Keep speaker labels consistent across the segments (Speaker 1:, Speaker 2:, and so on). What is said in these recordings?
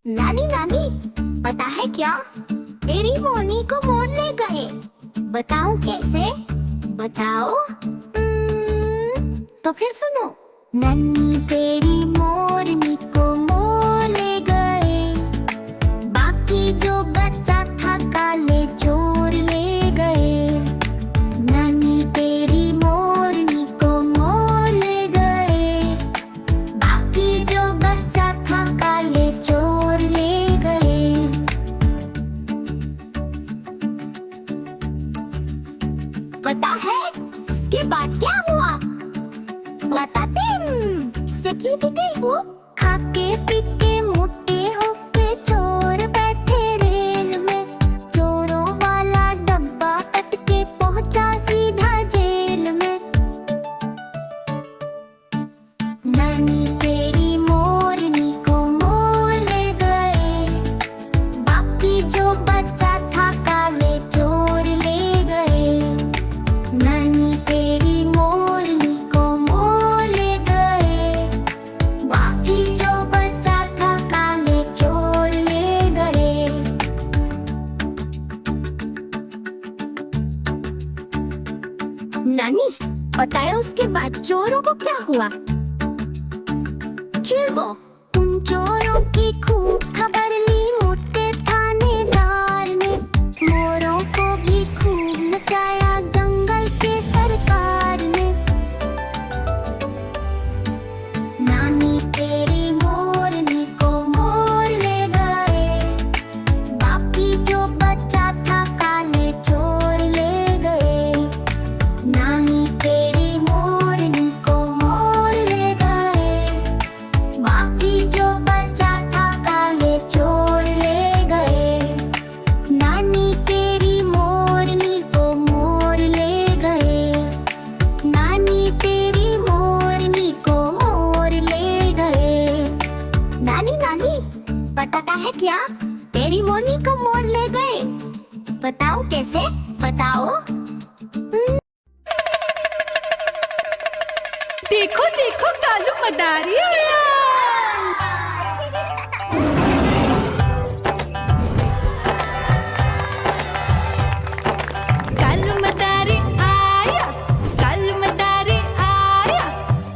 Speaker 1: नानी नानी, पता है क्या, तेरी मोरनी को मोर ले गए। बताऊं कैसे? बताओ। तो फिर सुनो। नन्ही तेरी मोरनी को मोर ले गए, बाकी जो बच्चा था काले चोर ले गए। नानी तेरी मोरनी को मोर ले गए, बाकी जो बच्चा था काले चोर ले गए। पता है इसके बाद क्या हुआ? बताते हैं। सच्ची बिटी हो, खाके पीके मोटे होके चोर बैठे रेल में। चोरों वाला डब्बा कट के पहुंचा सीधा जेल में। नानी तेरी मोरनी को मोर ले गए, बाकी जो बच्चा था काले चोर ले गए। नानी तेरी मोरनी को मोर ले गए, बाकी जो बच्चा था काले चोर ले गए। नानी, बताया उसके बाद चोरों को क्या हुआ? चिल्को, उन चोरों की खूब खबर ली मोटे थानेदार ने। मोरों को भी खूब नचाया जंगल के सरकार ने। नानी तेरी मोरनी को मोर ले गए, बाकी जो बच्चा था काले चोर ले गए। नानी तेरी मोरनी को मोर ले गए, बाकी जो बच्चा था काले चोर ले गए। नानी तेरी मोरनी को मोर ले गए, नानी तेरी मोरनी को मोर ले गए। नानी नानी, पता है क्या, तेरी मोरनी को मोर ले गए। बताओ कैसे? बताओ।
Speaker 2: देखो देखो कालू मदारी आया। कालू मदारी आया, कालू मदारी आया।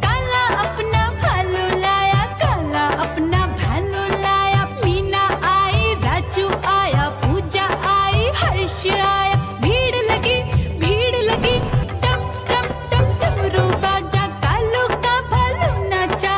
Speaker 2: काला अपना भालू लाया, काला अपना भालू लाया। मीना आई, राजू आया, पूजा आई, हर्ष आया। भीड़ लगी टम टम टम डमरू बाजा। कालू का भालू नाचा।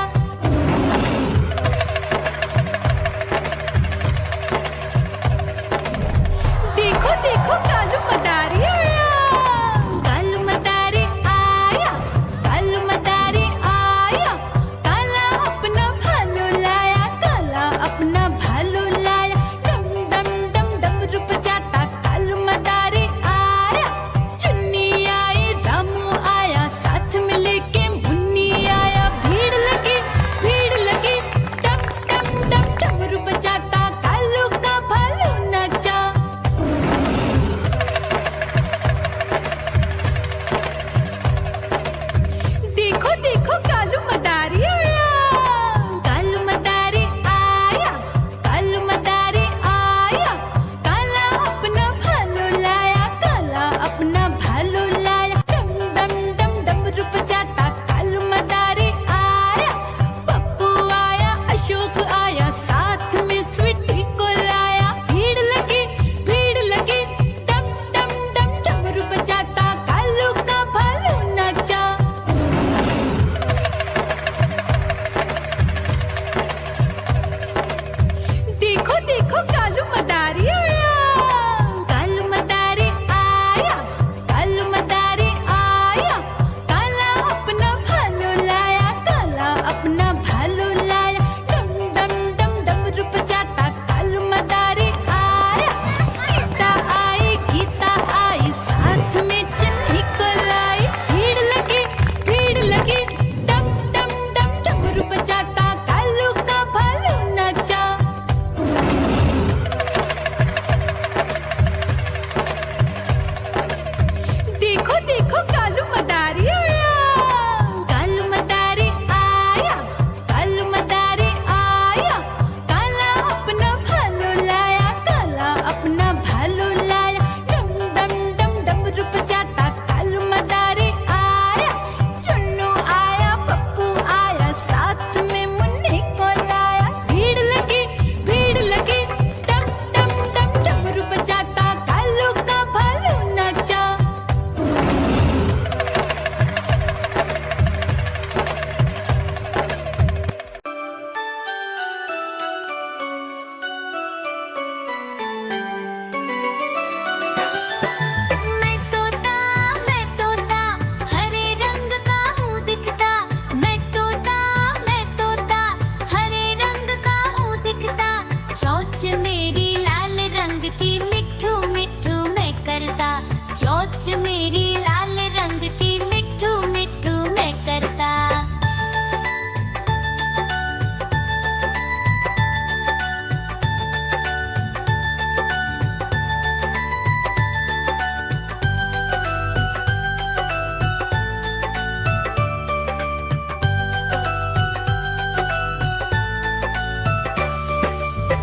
Speaker 1: चोंच मेरी लाल रंग की मिठू मिठू मैं करता, चोंच मेरी लाल रंग की मिठू मिठू मैं करता।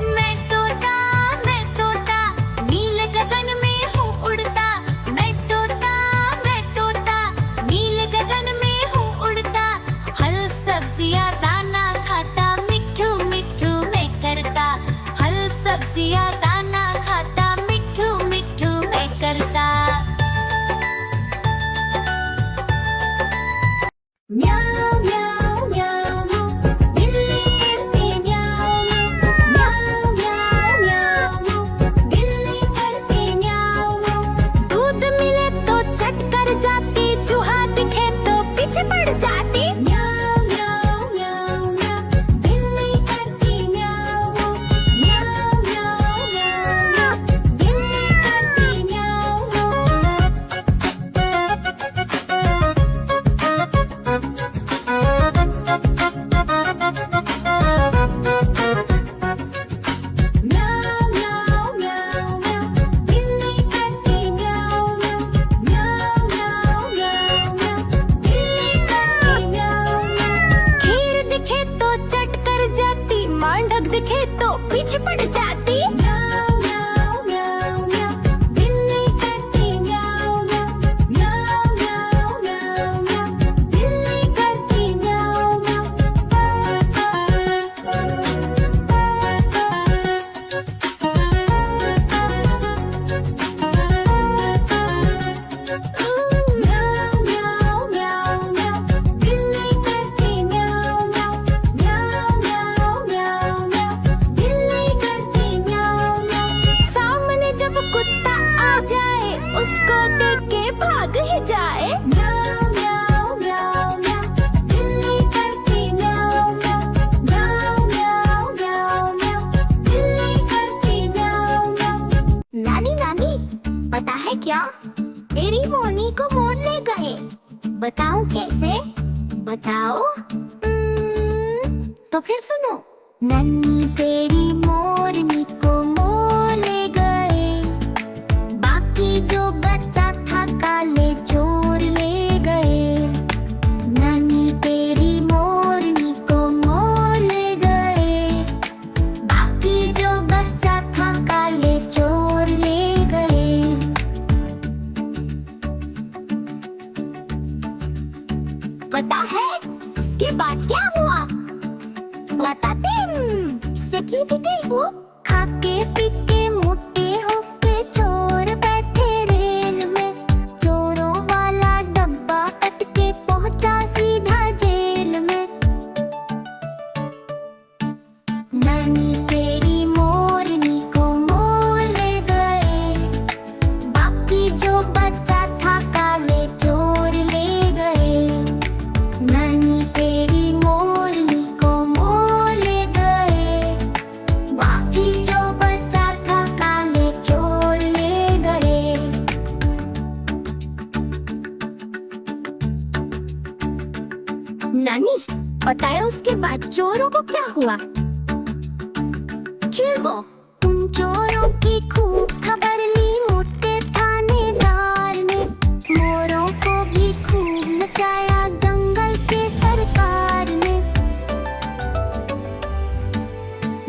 Speaker 1: मैं तोता नील गगन में हूँ उड़ता, मैं तोता नील गगन में हूँ उड़ता। फल सब्जियाँ दाना खाता, मिठू मिठू मैं करता, फल सब्जियाँ दाना खाता, मिठू मिठू मैं करता। म्याऊं म्याऊं म्याऊं बिल्ली करती म्याऊं म्याऊं म्याऊं म्याऊं बिल्ली करती म्याऊं। दूध मिले तो चट कर जाती, चूहा दिखे तो पीछे पड़ जाती। म्याऊं म्याऊं म्याऊं म्याऊं बिल्ली करती म्याऊं म्याऊं म्याऊं म्याऊं बिल्ली करती म्याऊं। म्याऊं म्याऊं म्याऊं म्याऊं बिल्ली करती म्याऊं म्याऊं म्याऊं म्याऊं म्याऊं बिल्ली करती म्याऊं। खीर दिखे तो चट कर जाती, मेंढक दिखे तो पीछे पड़ जाती। म्याऊं म्याऊं म्याऊं म्याऊं बिल्ली करती म्याऊं म्याऊं म्याऊं म्याऊं म्याऊं बिल्ली करती म्याऊं म्याऊं म्याऊं म्याऊं म्याऊं बिल्ली करती म्याऊं म्याऊं म्याऊं म्याऊं म्याऊं म्याऊं बिल्ली करती म्याऊं म्याऊं। सामने जब कुत्ता आ जाए, उसको देख के भाग ही जाए। म्याऊं म्याऊं म्याऊं म्याऊं बिल्ली करती म्याऊं म्याऊं म्याऊं म्याऊं म्याऊं म्याऊं बिल्ली करती म्याऊं म्याऊं। नानी नानी पता है क्या, तेरी मोरनी को मोर ले गए। बताऊं कैसे? बताओ। तो फिर सुनो। नन्ही तेरी मोरनी को मोर ले गए, बाकी जो बच्चा था काले चोर ले गए। नन्ही तेरी मोरनी को मोर ले गए, बाकी जो बच्चा था काले चोर ले गए। पता है इसके बाद क्या हुआ? बताते हैं। सिटी वो खाके पीके मोटे होके चोर बैठे रेल में, चोरों वाला डब्बा अटके पहुंचा सीधा जेल में। नानी तेरी मोरनी को मोर ले गए, बाकी जो बच्चा था काले चोर ले गए। नानी तेरी मोरनी को मोर ले गए, बाकी जो बच्चा था काले चोर ले गए। नानी बताए उसके बाद चोरों को क्या हुआ? चिल्को उन चोरों की खूब खबर ली मोटे थानेदार ने, मोरों को भी खूब नचाया जंगल के सरकार ने।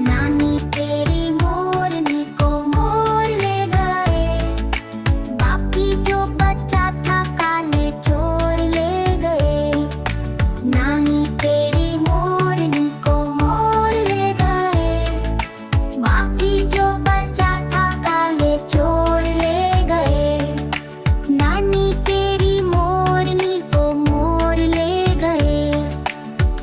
Speaker 1: नानी तेरी मोरनी को मोर ले गए, बाकी जो बच्चा था काले चोर ले गए। नानी तेरी मोरनी को मोर ले गए, बाकी जो बच्चा था काले चोर ले गए। नानी तेरी मोरनी को मोर ले गए,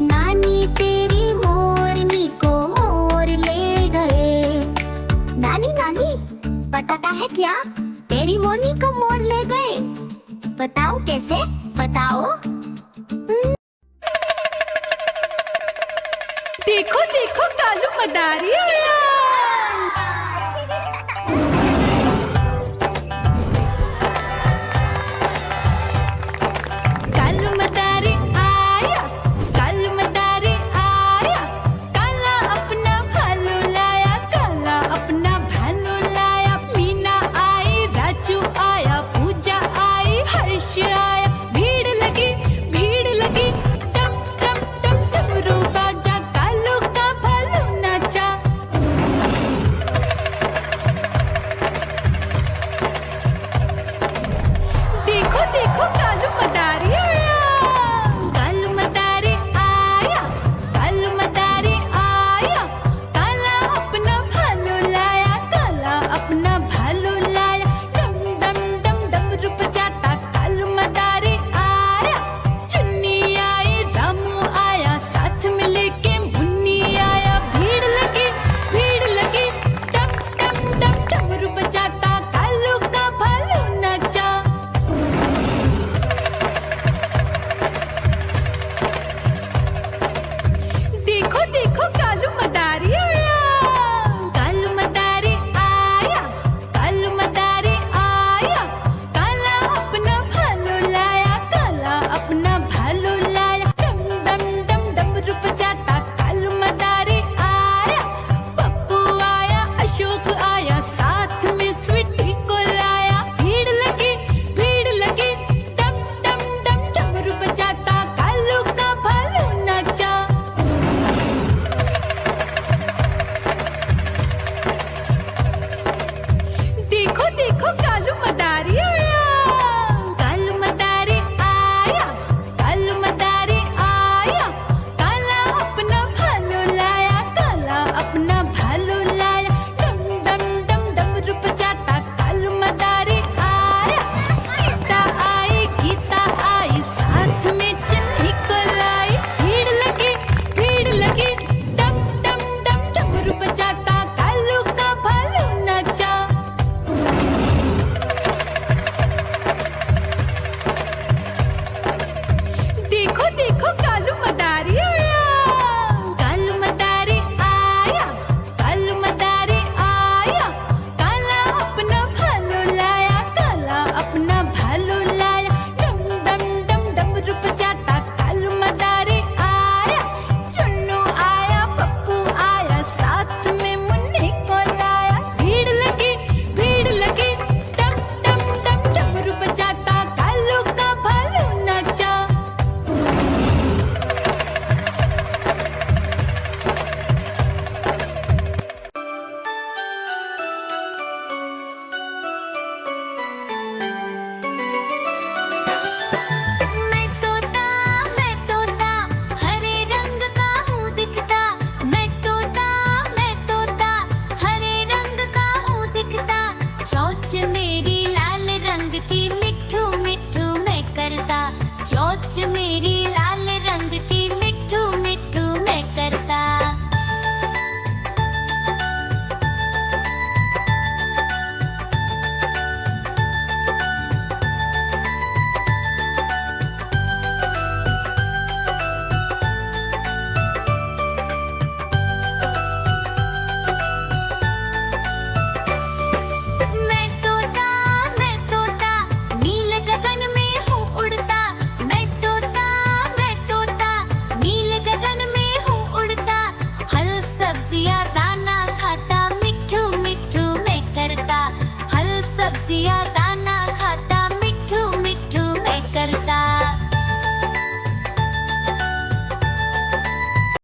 Speaker 1: नानी तेरी मोरनी को मोर ले गए। नानी नानी पता है क्या, तेरी मोरनी को मोर ले गए। बताओ कैसे? बताओ।
Speaker 2: देखो देखो कालू मदारी आया।